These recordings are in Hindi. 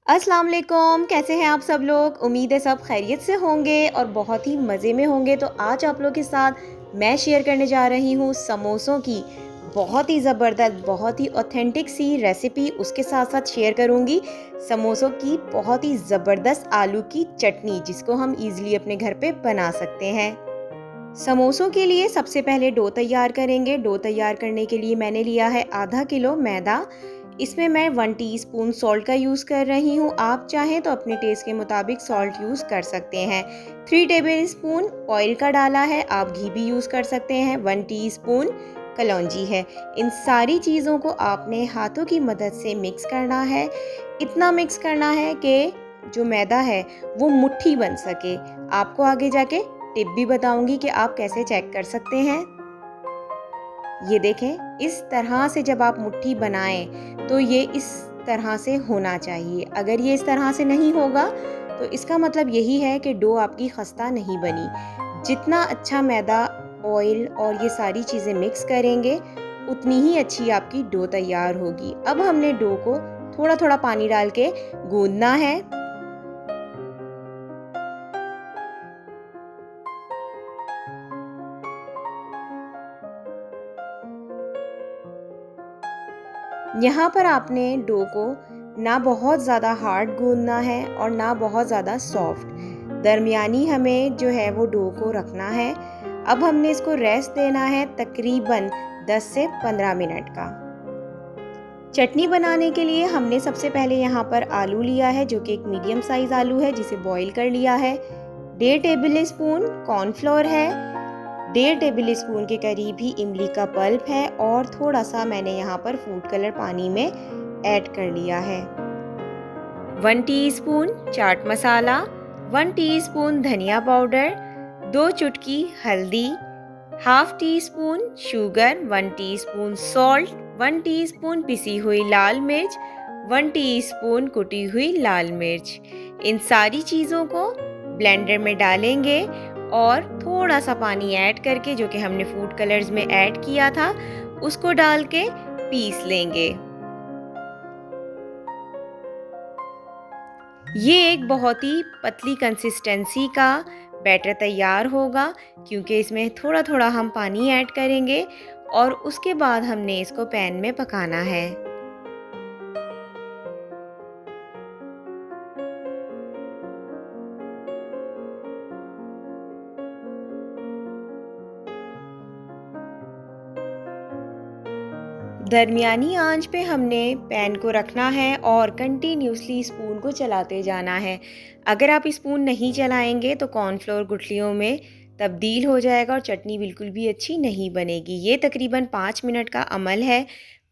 अस्सलाम वालेकुम, कैसे हैं आप सब लोग। उम्मीद है सब खैरियत से होंगे और बहुत ही मज़े में होंगे। तो आज आप लोग के साथ मैं शेयर करने जा रही हूँ समोसों की बहुत ही ज़बरदस्त, बहुत ही ऑथेंटिक सी रेसिपी। उसके साथ साथ शेयर करूँगी समोसों की बहुत ही ज़बरदस्त आलू की चटनी, जिसको हम इजीली अपने घर पे बना सकते हैं। समोसों के लिए सबसे पहले डो तैयार करेंगे। डो तैयार करने के लिए मैंने लिया है आधा किलो मैदा। इसमें मैं 1 टीस्पून सॉल्ट का यूज़ कर रही हूँ। आप चाहें तो अपने टेस्ट के मुताबिक सॉल्ट यूज़ कर सकते हैं। 3 टेबल स्पून ऑयल का डाला है, आप घी भी यूज़ कर सकते हैं। 1 टीस्पून कलौंजी है। इन सारी चीज़ों को आपने हाथों की मदद से मिक्स करना है। इतना मिक्स करना है कि जो मैदा है वो मुट्ठी बन सके। आपको आगे जाके टिप भी बताऊंगी कि आप कैसे चेक कर सकते हैं। ये देखें, इस तरह से जब आप मुट्ठी बनाएं तो ये इस तरह से होना चाहिए। अगर ये इस तरह से नहीं होगा तो इसका मतलब यही है कि डो आपकी खस्ता नहीं बनी। जितना अच्छा मैदा, ऑयल और ये सारी चीज़ें मिक्स करेंगे उतनी ही अच्छी आपकी डो तैयार होगी। अब हमने डो को थोड़ा थोड़ा पानी डाल के गूंदना है। यहाँ पर आपने डो को ना बहुत ज़्यादा हार्ड गूंदना है और ना बहुत ज़्यादा सॉफ्ट, दरमियानी हमें जो है वो डो को रखना है। अब हमने इसको रेस्ट देना है तकरीबन 10 से 15 मिनट का। चटनी बनाने के लिए हमने सबसे पहले यहाँ पर आलू लिया है, जो कि एक मीडियम साइज आलू है, जिसे बॉईल कर लिया है। 1.5 टेबल स्पून कॉर्नफ्लोर है। 1.5 टेबल स्पून के करीब ही इमली का पल्प है और थोड़ा सा मैंने यहाँ पर फूड कलर पानी में ऐड कर लिया है। 1 टीस्पून चाट मसाला, 1 टीस्पून धनिया पाउडर, 2 चुटकी हल्दी, half tea spoon sugar, 1 teaspoon salt, 1 teaspoon पिसी हुई लाल मिर्च, 1 टीस्पून कुटी हुई लाल मिर्च। इन सारी चीज़ों को ब्लेंडर में डालेंगे और थोड़ा सा पानी ऐड करके, जो कि हमने फूड कलर्स में ऐड किया था, उसको डाल के पीस लेंगे। ये एक बहुत ही पतली कंसिस्टेंसी का बैटर तैयार होगा, क्योंकि इसमें थोड़ा थोड़ा हम पानी ऐड करेंगे और उसके बाद हमने इसको पैन में पकाना है। दरमियानी आंच पे हमने पैन को रखना है और कंटिन्यूसली स्पून को चलाते जाना है। अगर आप स्पून नहीं चलाएंगे तो कॉर्नफ्लोर गुठलियों में तब्दील हो जाएगा और चटनी बिल्कुल भी अच्छी नहीं बनेगी। ये तकरीबन 5 मिनट का अमल है।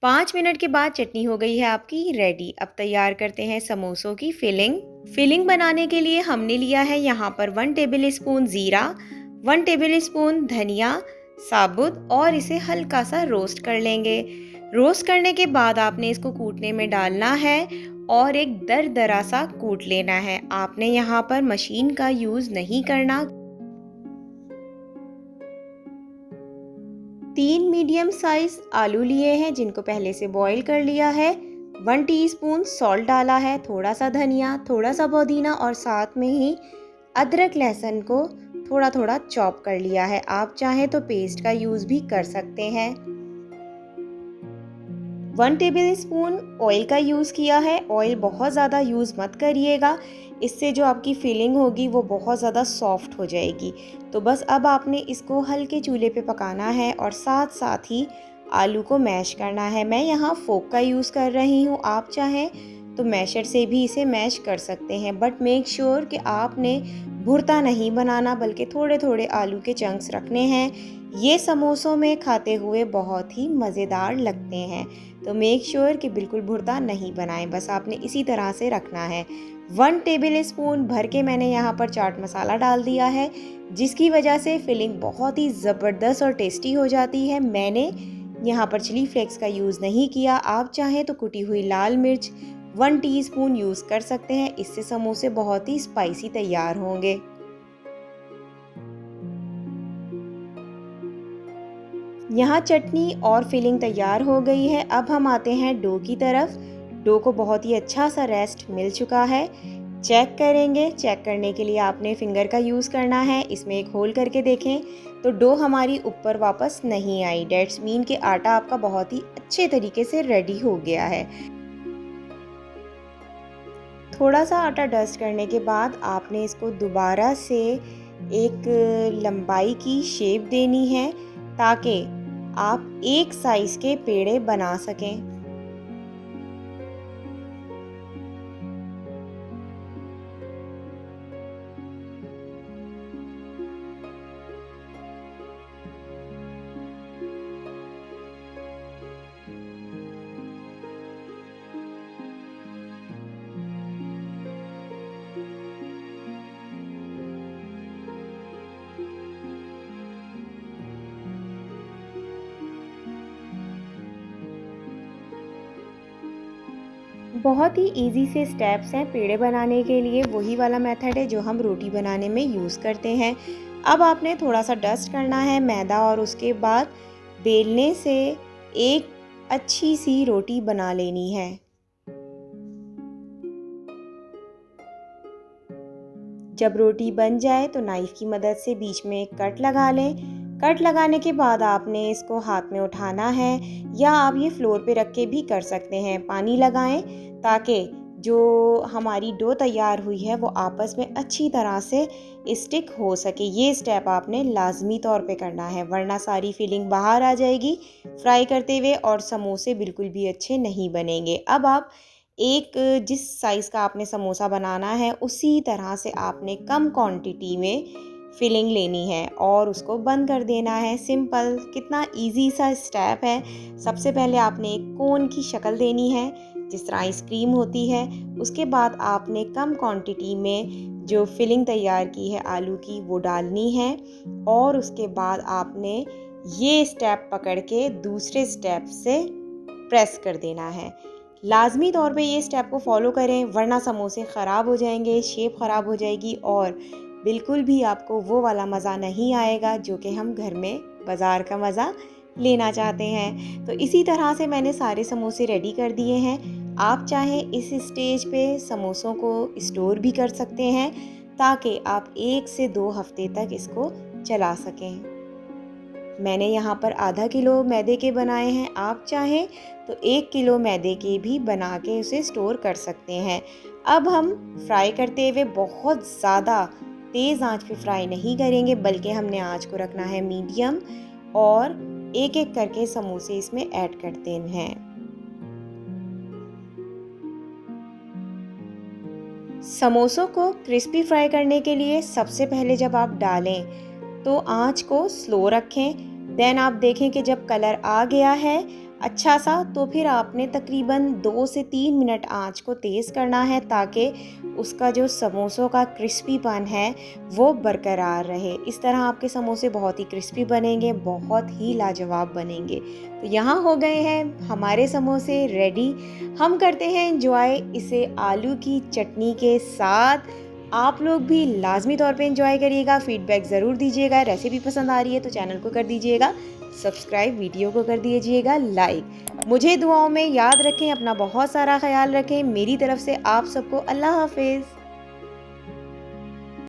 5 मिनट के बाद चटनी हो गई है आपकी रेडी। अब तैयार करते हैं समोसों की फिलिंग। फिलिंग बनाने के लिए हमने लिया है यहाँ पर 1 टेबल स्पून ज़ीरा, 1 टेबल स्पून धनिया साबुत और इसे हल्का सा रोस्ट कर लेंगे। रोस्ट करने के बाद आपने इसको कूटने में डालना है और एक दरदरा सा कूट लेना है। आपने यहाँ पर मशीन का यूज़ नहीं करना। 3 मीडियम साइज आलू लिए हैं, जिनको पहले से बॉईल कर लिया है। 1 टीस्पून सॉल्ट डाला है, थोड़ा सा धनिया, थोड़ा सा पुदीना और साथ में ही अदरक लहसुन को थोड़ा थोड़ा चॉप कर लिया है। आप चाहें तो पेस्ट का यूज़ भी कर सकते हैं। 1 टेबल स्पून ऑयल का यूज़ किया है। ऑयल बहुत ज़्यादा यूज़ मत करिएगा, इससे जो आपकी फिलिंग होगी वो बहुत ज़्यादा सॉफ्ट हो जाएगी। तो बस अब आपने इसको हल्के चूल्हे पे पकाना है और साथ साथ ही आलू को मैश करना है। मैं यहाँ फोक का यूज़ कर रही हूँ, आप चाहें तो मैशर से भी इसे मैश कर सकते हैं, बट मेक श्योर कि आपने भुरता नहीं बनाना, बल्कि थोड़े थोड़े आलू के चंक्स रखने हैं। ये समोसों में खाते हुए बहुत ही मज़ेदार लगते हैं। तो मेक श्योर कि बिल्कुल भुरता नहीं बनाएं, बस आपने इसी तरह से रखना है। 1 टेबल स्पून भर के मैंने यहाँ पर चाट मसाला डाल दिया है, जिसकी वजह से फिलिंग बहुत ही ज़बरदस्त और टेस्टी हो जाती है। मैंने यहाँ पर चिली फ्लेक्स का यूज़ नहीं किया। आप चाहें तो कुटी हुई लाल मिर्च 1 टीस्पून यूज़ कर सकते हैं, इससे समोसे बहुत ही स्पाइसी तैयार होंगे। यहाँ चटनी और फिलिंग तैयार हो गई है। अब हम आते हैं डो की तरफ। डो को बहुत ही अच्छा सा रेस्ट मिल चुका है। चेक करेंगे, चेक करने के लिए आपने फिंगर का यूज़ करना है। इसमें एक होल करके देखें तो डो हमारी ऊपर वापस नहीं आई। डेट्स मीन कि आटा आपका बहुत ही अच्छे तरीके से रेडी हो गया है। थोड़ा सा आटा डस्ट करने के बाद आपने इसको दोबारा से एक लंबाई की शेप देनी है ताकि आप एक साइज़ के पेड़े बना सकें। बहुत ही इजी से स्टेप्स हैं पेड़े बनाने के लिए। वही वाला मेथड है जो हम रोटी बनाने में यूज़ करते हैं। अब आपने थोड़ा सा डस्ट करना है मैदा और उसके बाद बेलने से एक अच्छी सी रोटी बना लेनी है। जब रोटी बन जाए तो नाइफ़ की मदद से बीच में एक कट लगा लें। कट लगाने के बाद आपने इसको हाथ में उठाना है या आप ये फ्लोर पे रख के भी कर सकते हैं। पानी लगाएं ताकि जो हमारी डो तैयार हुई है वो आपस में अच्छी तरह से स्टिक हो सके। ये स्टेप आपने लाजमी तौर पे करना है वरना सारी फिलिंग बाहर आ जाएगी फ्राई करते हुए और समोसे बिल्कुल भी अच्छे नहीं बनेंगे। अब आप एक जिस साइज़ का आपने समोसा बनाना है उसी तरह से आपने कम क्वांटिटी में फिलिंग लेनी है और उसको बंद कर देना है। सिंपल, कितना इजी सा स्टेप है। सबसे पहले आपने एक कोन की शक्ल देनी है जिस तरह आइसक्रीम होती है। उसके बाद आपने कम क्वांटिटी में जो फिलिंग तैयार की है आलू की वो डालनी है और उसके बाद आपने ये स्टेप पकड़ के दूसरे स्टेप से प्रेस कर देना है। लाजमी तौर पे ये स्टेप को फॉलो करें वरना समोसे ख़राब हो जाएंगे, शेप ख़राब हो जाएगी और बिल्कुल भी आपको वो वाला मज़ा नहीं आएगा जो कि हम घर में बाज़ार का मज़ा लेना चाहते हैं। तो इसी तरह से मैंने सारे समोसे रेडी कर दिए हैं। आप चाहें इस स्टेज पे समोसों को स्टोर भी कर सकते हैं ताकि आप 1 से 2 हफ्ते तक इसको चला सकें। मैंने यहाँ पर आधा किलो मैदे के बनाए हैं। आप चाहें तो 1 किलो मैदे के भी बना के उसे स्टोर कर सकते हैं। अब हम फ्राई करते हुए बहुत ज़्यादा तेज़ आंच पे फ्राई नहीं करेंगे बल्कि हमने आंच को रखना है मीडियम और एक एक करके समोसे इसमें ऐड करते हैं। समोसों को क्रिस्पी फ्राई करने के लिए सबसे पहले जब आप डालें तो आंच को स्लो रखें। देन आप देखें कि जब कलर आ गया है अच्छा सा तो फिर आपने तकरीबन 2 से 3 मिनट आंच को तेज़ करना है ताकि उसका जो समोसों का क्रिस्पीपन है वो बरकरार रहे। इस तरह आपके समोसे बहुत ही क्रिस्पी बनेंगे, बहुत ही लाजवाब बनेंगे। तो यहाँ हो गए हैं हमारे समोसे रेडी। हम करते हैं एंजॉय इसे आलू की चटनी के साथ। आप लोग भी लाजमी तौर पे एंजॉय करिएगा, फीडबैक ज़रूर दीजिएगा। रेसिपी पसंद आ रही है तो चैनल को कर दीजिएगा सब्सक्राइब, वीडियो को कर दीजिएगा लाइक। मुझे दुआओं में याद रखें, अपना बहुत सारा ख्याल रखें। मेरी तरफ से आप सबको अल्लाह हाफिज़।